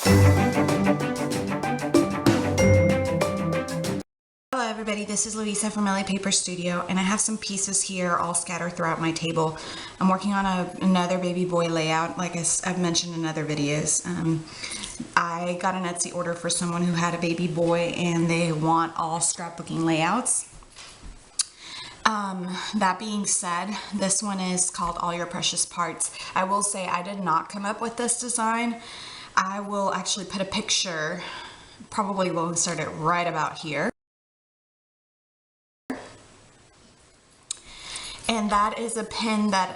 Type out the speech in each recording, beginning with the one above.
Hello everybody, this is Louisa from LA Paper Studio, and I have some pieces here all scattered throughout my table. I'm working on another baby boy layout, like I've mentioned in other videos. I got an Etsy order for someone who had a baby boy and they want all scrapbooking layouts. That being said, this one is called All Your Precious Parts. I will say I did not come up with this design. I will actually put a picture, probably will insert it right about here. And that is a pin that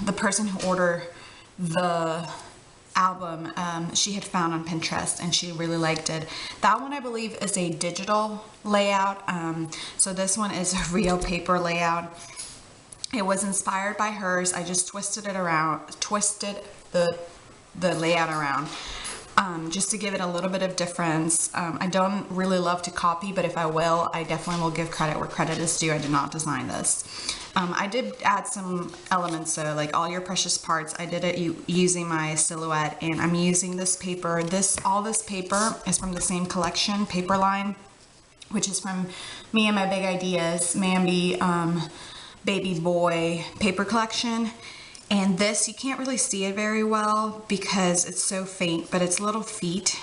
the person who ordered the album, she had found on Pinterest and she really liked it. That one I believe is a digital layout. So this one is a real paper layout. It was inspired by hers. I just twisted it around, twisted the layout around. Just to give it a little bit of difference. I don't really love to copy, but if I will, I definitely will give credit where credit is due. I did not design this. I did add some elements, so like All Your Precious Parts, I did it using my silhouette, and I'm using this paper. All this paper is from the same collection, Paperline, which is from me and my Big Ideas, Mambi, Baby Boy paper collection. And this, you can't really see it very well because it's so faint, but it's little feet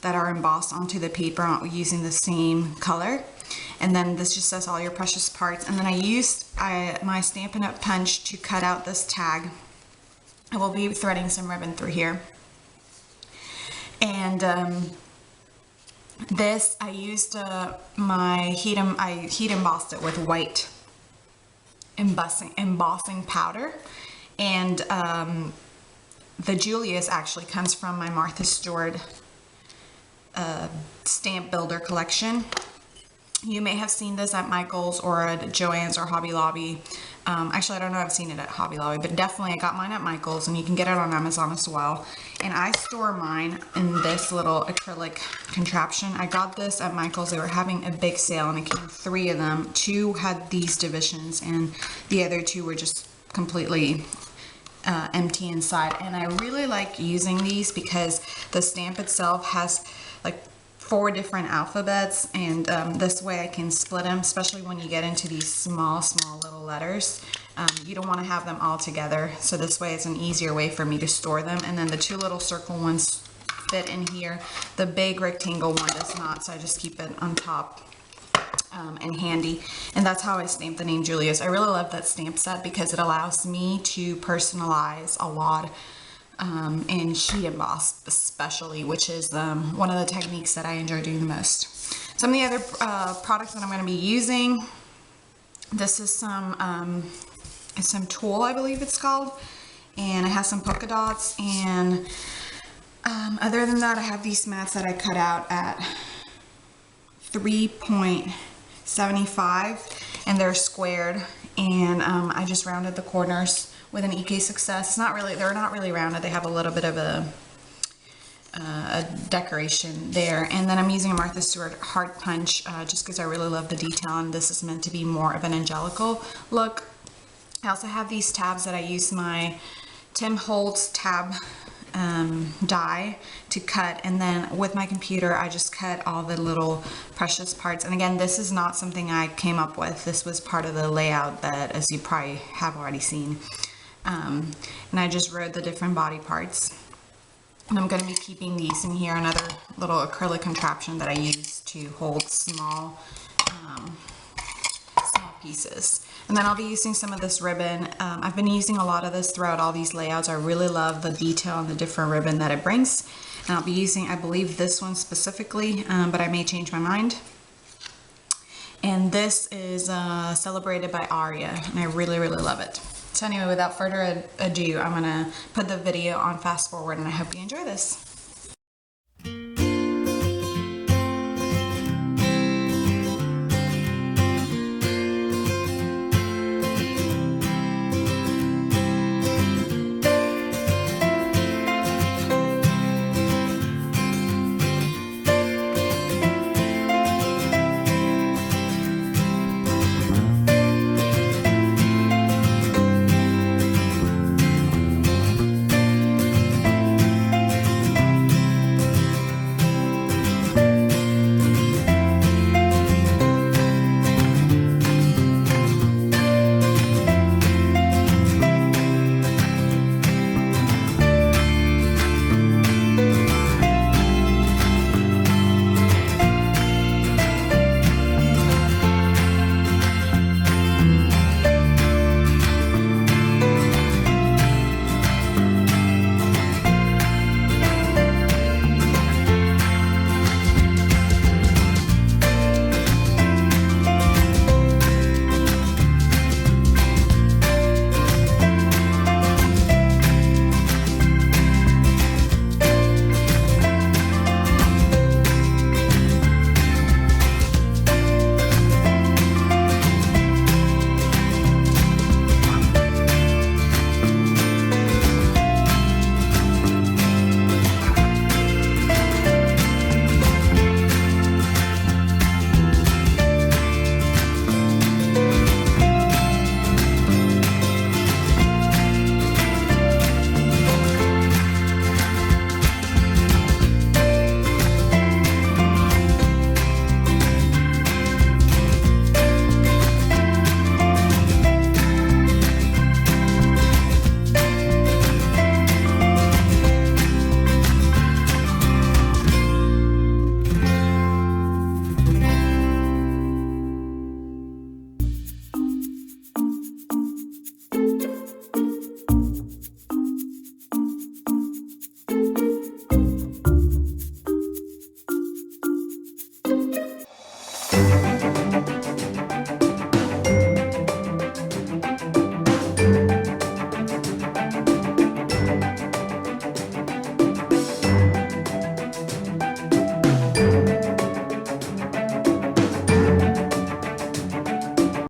that are embossed onto the paper using the same color. And then this just says All Your Precious Parts. And then I used my Stampin' Up! Punch to cut out this tag. I will be threading some ribbon through here. And this, I used I heat embossed it with white embossing powder. And the Julius actually comes from my Martha Stewart stamp builder collection. You may have seen this at Michael's or at Joann's or Hobby Lobby. Actually, I don't know if I've seen it at Hobby Lobby, but definitely I got mine at Michael's, and you can get it on Amazon as well. And I store mine in this little acrylic contraption. I got this at Michael's. They were having a big sale, and it came 3 of them. 2 had these divisions, and the other 2 were just completely empty inside. And I really like using these because the stamp itself has like 4 different alphabets, and this way I can split them, especially when you get into these small little letters. You don't want to have them all together, so this way it's an easier way for me to store them. And then the 2 little circle ones fit in here. The big rectangle one does not, so I just keep it on top and handy. And that's how I stamped the name Julius. I really love that stamp set because it allows me to personalize a lot and heat emboss especially, which is one of the techniques that I enjoy doing the most. Some of the other products that I'm going to be using, this is some tulle, I believe it's called, and it has some polka dots. And other than that, I have these mats that I cut out at 3.75, and they're squared, and I just rounded the corners with an EK Success. They're not really rounded. They have a little bit of a decoration there. And then I'm using a Martha Stewart Heart Punch just because I really love the detail, and this is meant to be more of an angelical look. I also have these tabs that I use my Tim Holtz tab die to cut, and then with my computer I just cut all the little precious parts. And again, this is not something I came up with. This was part of the layout that, as you probably have already seen. And I just wrote the different body parts. And I'm going to be keeping these in here, another little acrylic contraption that I use to hold small pieces. And then I'll be using some of this ribbon. I've been using a lot of this throughout all these layouts. I really love the detail and the different ribbon that it brings. And I'll be using, I believe, this one specifically, but I may change my mind. And this is Celebrated by Aria, and I really love it. So anyway, without further ado, I'm going to put the video on fast forward, and I hope you enjoy this.